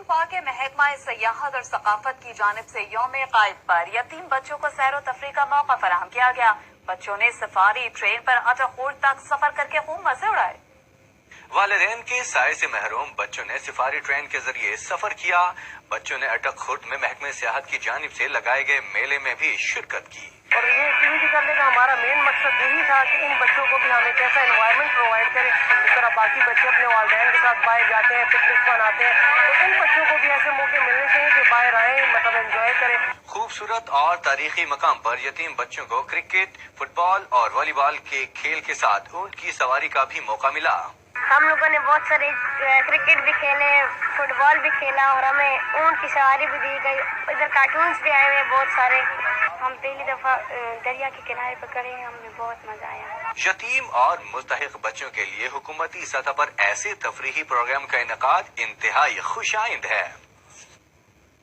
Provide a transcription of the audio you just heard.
پنڈوا کے محکمہ سیاحت اور ثقافت کی جانب سے یوم قائد پر یتیم بچوں کو سیر و تفریح کا موقع فراہم کیا گیا۔ بچوں نے سفاری ٹرین پر اٹاخوٹ تک سفر کر کے خوب مزے اڑائے۔ والدین کے سائے سے محروم بچوں نے سفاری ٹرین کے ذریعے سفر کیا۔ بچوں نے اٹک میں محکمہ سیاحت کی جانب سے لگائے گئے میلے میں بھی شرکت کی۔ اور یہ ایکٹیویٹی کرنے کا ہمارا مین مقصد یہی تھا کہ ان بچوں کو بھی ہم ایک ایسا انوائرمنٹ پرووائڈ کریں جس طرح باقی بچے اپنے والدین کے ساتھ باہر جاتے ہیں، پکنک مناتے ہیں، تو ان بچوں کو بھی ایسے موقع ملنے چاہیے کہ باہر آئیں، مطلب انجوائے کریں۔ خوبصورت اور تاریخی مقام پر یتیم بچوں کو کرکٹ، فٹ بال اور والی بال کے کھیل کے ساتھ اونٹ کی سواری کا بھی موقع ملا۔ ہم لوگوں نے بہت سارے کرکٹ بھی کھیلے، فٹ بال بھی کھیلا اور ہمیں اونٹ کی سواری بھی دی گئی۔ ادھر کارٹونز بھی آئے ہوئے بہت سارے۔ ہم پہلی دفعہ دریا کے کنارے پر کھڑے ہیں، ہمیں بہت مزہ آیا۔ یتیم اور مستحق بچوں کے لیے حکومتی سطح پر ایسے تفریحی پروگرام کا انعقاد انتہائی خوش آئند ہے۔